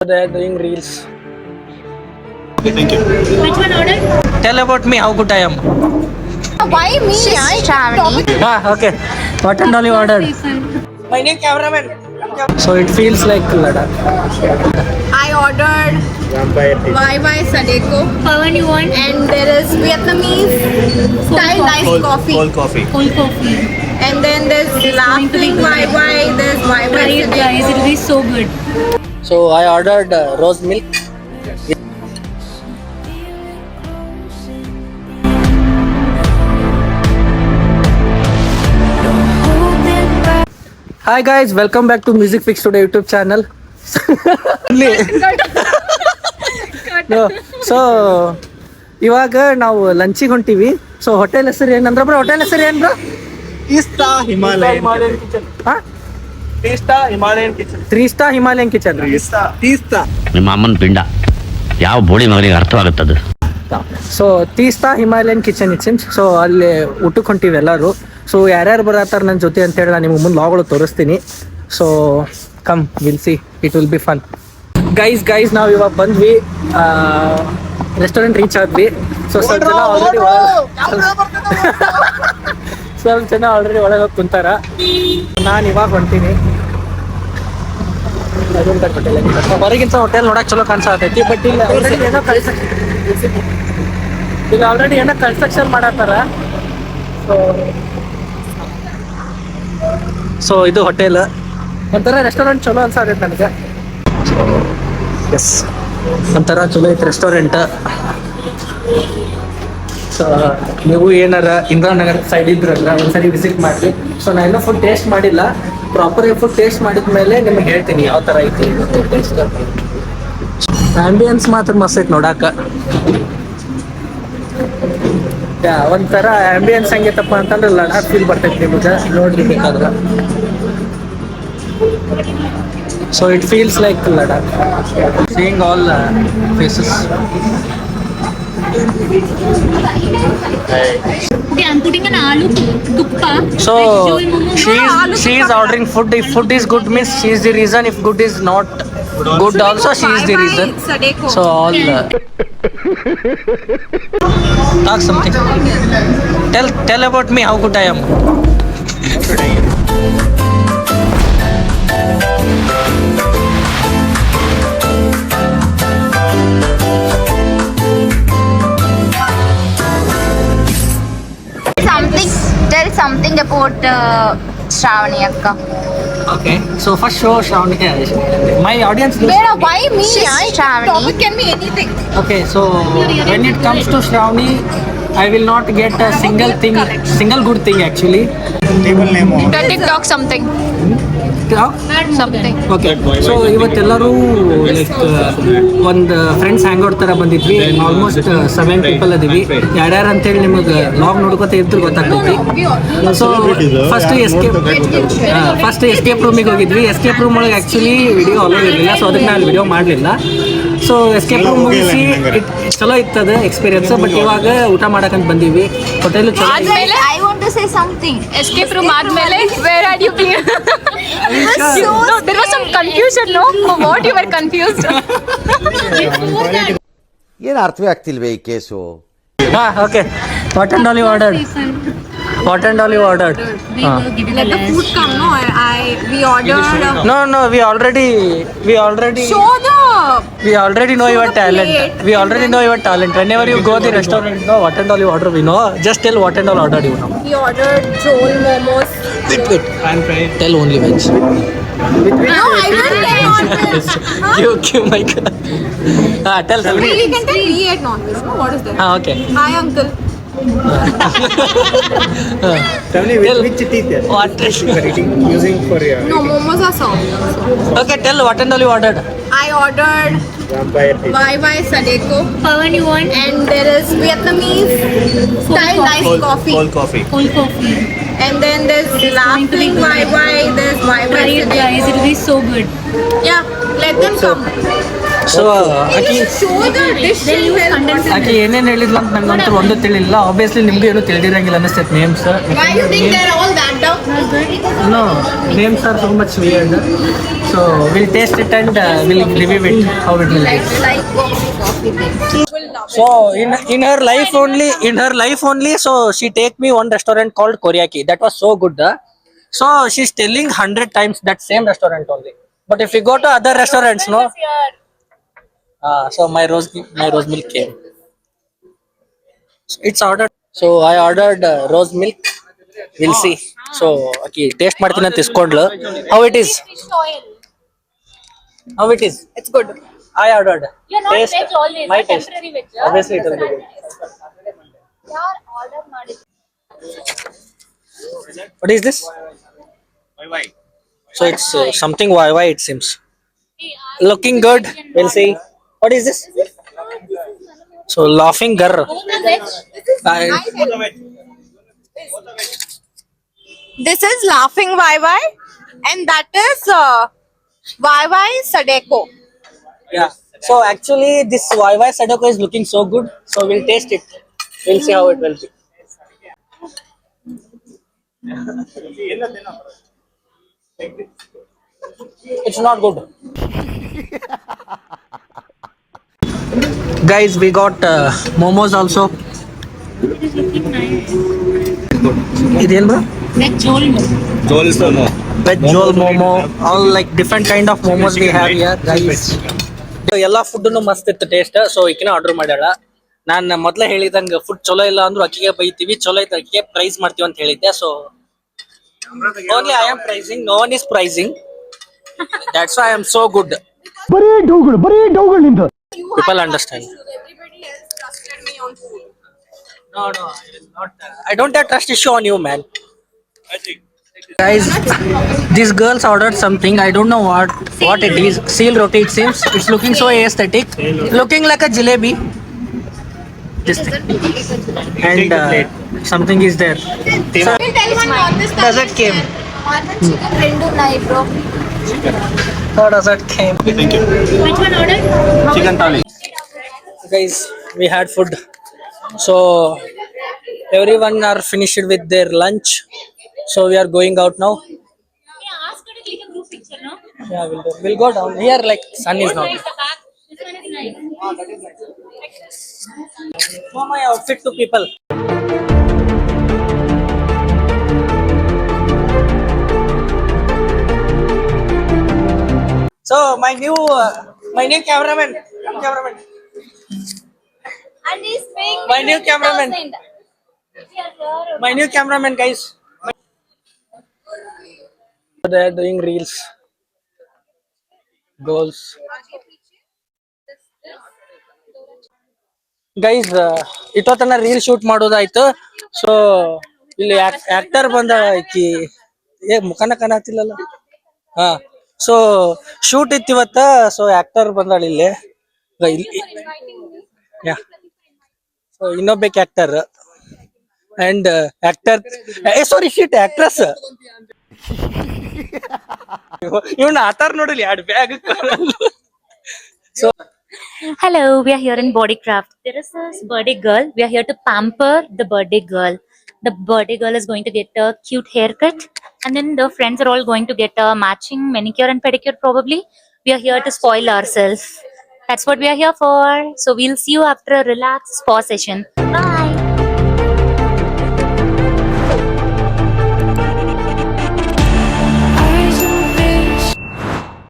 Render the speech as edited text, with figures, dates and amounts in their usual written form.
They are doing reels. Okay, thank you. Which one order? Tell about me how good I am. Why me? I'm traveling. Okay. What and all you ordered? My new cameraman. So it feels like Ladakh. I ordered YY Sadeko Pawan, you want? and there is Vietnamese style iced coffee. Cold coffee. Cold coffee. And then there's laughing YY, there's Try YY it, guys. It'll be so good. So I ordered rose milk. Hi guys, welcome back to Music Fix Today YouTube channel. No, so ಇವಾಗ ನಾವು ಲಂಚಿಗೆ ಹೊಂಟಿವಿ. So hotel ಹೆಸರು ಏನಂದ್ರ bro? Hotel ಹೆಸರು ಏನ್ bro? Tista Himalayan Kitchen. ಹಾ, Tista Himalayan Kitchen. 3 star Himalayan kitchen. Tista. ನಿಮ್ಮ ಅಮ್ಮನ ಪಿಂಡ ಯಾವ ಬೋಳಿ ಮಗನಿಗೆ ಅರ್ಥವಾಗುತ್ತದು. So Teesta Himalayan kitchen it seems. So ಅಲ್ಲಿ ಊಟಕ್ಕೆ ಹೊಂಟಿವಿ ಎಲ್ಲರೂ. ಸೊ ಯಾರ್ಯಾರು ಬರತ್ತಾರ ನನ್ನ ಜೊತೆ ಅಂತೇಳಿ ನಾನು ನಿಮ್ಗೆ ಮುಂದೆ ಲಾಗ್ಗಳು ತೋರಿಸ್ತೀನಿ. So come will see, it will be fun. Guys ನಾವು ಇವಾಗ ಬಂದ್ವಿ, ರೆಸ್ಟೋರೆಂಟ್ ರೀಚ್ ಆದ್ವಿ. ಸೊ ಸ್ವಲ್ಪ ಜನ ಆಲ್ರೆಡಿ ಒಳಗೆ ಹೋಗಿ ಕುಂತಾರ. ನಾನು ಇವಾಗ ಹೊಂಟೀನಿ. ಹೊರಗಿಂತ ಹೋಟೆಲ್ ನೋಡಕ್ ಚಲೋ ಕಾಣಿಸತೈತಿ, ಬಟ್ ಇಲ್ಲಿ ಆಲ್ರೆಡಿ ಏನೋ ಕನ್ಸ್ಟ್ರಕ್ಷನ್ ಮಾಡತ್ತಾರ. ಸೊ ಇದು ಹೋಟೆಲ್ ಒಂಥರ ರೆಸ್ಟೋರೆಂಟ್ ಚಲೋ ಅನ್ಸಾತೈತಿ ನನಗೆ. ಎಸ್, ಒಂಥರ ಚಲೋ ಐತಿ ರೆಸ್ಟೋರೆಂಟ್. ಸೊ ನೀವು ಏನಾರ ಇಂದಿರಾ ನಗರ ಸೈಡ್ ಇದ್ರಲ್ಲ ಒಂದ್ಸರಿ ವಿಸಿಟ್ ಮಾಡಿ. ಸೊ ನಾನು ಇನ್ನೂ ಫುಡ್ ಟೇಸ್ಟ್ ಮಾಡಿಲ್ಲ. ಪ್ರಾಪರ್ ಫುಡ್ ಟೇಸ್ಟ್ ಮಾಡಿದ್ಮೇಲೆ ನಿಮಗೆ ಹೇಳ್ತೀನಿ ಯಾವ ಥರ ಐತಿ ಟೇಸ್ಟ್. ಆಂಬಿಯನ್ಸ್ ಮಾತ್ರ ಮಸ್ತ್ ಐತಿ ನೋಡಾಕ. ಒಂಥರ ಆಂಬಿಯನ್ಸ್ ಹಂಗೈತಪ್ಪ ಅಂತಂದ್ರೆ ಲಡಾಖ್ ಫೀಲ್ ಬರ್ತೈತಿ ನಿಮಗೆ ನೋಡ್ರಿ ಬೇಕಾದ್ರೆ. So it feels like Ladakh, seeing all faces. Okay, I'm putting an aloo tukka. So Veg momo. she is ordering food. If food is good means she is the reason. If good is not good also she is the reason. Sadeko. So all talk something. Tell about me how good I am. Tell something about Shravani Akka. Okay. So first show Shravani. My audience. Why me? Shravani. Topic can be anything. Okay. So when it comes to Shravani, I will not get a single good thing actually. Table name on. TikTok something. Something. Okay. So ಇವತ್ತೆಲ್ಲರೂ like ಒಂದು friends hangout ಥರ ಬಂದಿದ್ವಿ. Almost 7 people ಅದೀವಿ. ಯಾರ್ಯಾರು ಅಂತೇಳಿ ನಿಮಗೆ log ನೋಡ್ಕೊತ ಇದ್ರು ಗೊತ್ತಾಗ್ತೈತಿ. ಸೊ ಫಸ್ಟ್ ಎಸ್ಕೇಪ್ ರೂಮಿಗೆ ಹೋಗಿದ್ವಿ. ಎಸ್ಕೇಪ್ ರೂಮ್ ಒಳಗೆ ಆ್ಯಕ್ಚುಲಿ ವಿಡಿಯೋ ಅಲೋ ಇರಲಿಲ್ಲ. ಸೊ ಅದಕ್ಕೆ ನಾನು ವಿಡಿಯೋ ಮಾಡಲಿಲ್ಲ. ಸೊ ಎಸ್ಕೇಪ್ ರೂಮ್ ಮುಗಿಸಿ ಚಲೋ ಇತ್ತದ ಎಕ್ಸ್ಪೀರಿಯನ್ಸ್. ಬಟ್ ಇವಾಗ ಊಟ ಮಾಡಕ್ಕಂತ ಬಂದೀವಿ. ಹೋಟೆಲ್ ಚಲೋ. I want to say something. Escape room ಆದ್ಮೇಲೆ where are you being? No, there was some confusion, no? What you were confused? ಏನು ಅರ್ಥವೇ ಆಗ್ತಿಲ್ವೇ ಈ case. Okay. What and all you ordered? What and all you ordered? Let the food come, no? We ordered. No, we already Show the. we already know your talent. We already know your talent. Whenever you go the restaurant, no, what and all you order, we know. Just tell what and all ordered you know. We ordered roll momos. Wait. Tell only veg. No, I will tell non-veg. Give my tell. We can tell we ate non-veg. No, what is that? Okay. Hi, uncle. Tell me which teeth What? you are eating using for your No, momos are soft. Okay, tell what and all you ordered. I ordered vampire teeth. YY Sadeko Pawan, you want? and there is Vietnamese style iced coffee. Cold coffee. Cold coffee. And then there's laughing YY, there's Try YY it, guys. Sadeko. It'll be so good. Yeah, let them come. So Can you show the dish Then you and condense it. ಆಕೆ ಏನೇನು ಹೇಳಿದ್ಲ ಅಂತ ನಂಗಂತೂ ಒಂದು ತಿಳಿಲ್ಲ. Obviously ನಿಮ್ಗೆ ಏನು ತಿಳಿದಿರಂಗಿಲ್ಲ ಅನಿಸ್ತೈತೆ names. why you think they're all that Fanta? No, names are so much weird. So we'll taste it and we'll review it how it will be. Like coffee thing. So in her life only, so she take me one restaurant called Koriaki. That was so good. So she's telling 100 times that same restaurant only. But if we go to other restaurants, no. So my rose milk came. It's ordered. So I ordered rose milk. We'll see. So okay, taste ಮಾಡ್ತೀನಿ ಅಂತ ಇಸ್ಕೊಂಡ್ಲು. How it is? Fish oil. How it is? It's good. I ordered. You're not Taste. veg always. My You're taste. temporary veg. Obviously it will be good. What is this? So it's something YY it seems. Looking good. We'll see. What is this? So laughing girl. This is Laughing YY, and that is YY Sadeko. Yeah. So actually this YY Sadako is looking so good. So we'll taste it. We'll see how it will be. It's not good. Guys, we got momos also. Ideal bro? Veg jol. Veg roll momo, all like different kind of momos we have here, guys. ಎಲ್ಲಾ food ಮಸ್ತ್ ಇತ್ತು taste. So ಈಕಿನ order ಮಾಡ್ಯಾಳ. ನಾನು ಮೊದ್ಲೇ ಹೇಳಿದಂಗ food ಚಲೋ ಇಲ್ಲ ಅಂದ್ರೂ ಅಕ್ಕಿಗೆ ಬೈತೀವಿ, ಚಲೋ ಐತೆ ಅಕ್ಕಿಗೆ ಪ್ರೈಸ್ ಮಾಡ್ತೀವಿ ಅಂತ ಹೇಳಿದ್ದೆ. So only I am pricing, no one is pricing. That's why I am so good. People understand. Everybody else trusted me on food. No, I don't have trust issue on you, man. Guys, these girls ordered something. I don't know what it is. Seal roti, it seems. It's looking so aesthetic. Looking like a jalebi. This thing. And something is there. So, Tell one more this dessert came. chicken rendu nai bro. How dessert came? Which one order? Chicken thali. Guys, we had food. So everyone are finished with their lunch. So we are going out now. Yeah, ask her to click a group picture, no? Yeah, we'll go down. Here like sun is not. Nice, the back. This one is nice. Show my outfit to people. So my new cameraman. And he's paying My new cameraman. 20,000. Yeah, My new cameraman, guys. They are doing reels. Goals. Guys ಇಟ್ಟೋತನ reel shoot ಮಾಡೋದಾಯ್ತು. So ಇಲ್ಲಿ actor ಬಂದ ಈಕಿ ಮುಖನ ಕಾಣತಿಲ್ಲಲ್ಲ. ಹಾ, so shoot ಇತ್ತು ಇವತ್ತ. So actor ಬಂದಾಳ ಇಲ್ಲಿ. ಯಾ, ಸೊ ಇನ್ನೊಬ್ಬ actor and actor sorry shit actress. ಇವನ್ ಆತಾರ ನೋಡಲಿ ಎರಡು bag. So hello, we are here in Bodycraft. There is this birthday girl. We are here to pamper the birthday girl. The birthday girl is going to get a cute haircut, and then the friends are all going to get a matching manicure and pedicure probably. We are here to spoil ourselves. That's what we are here for. So we'll see you after a relaxed spa session. Bye.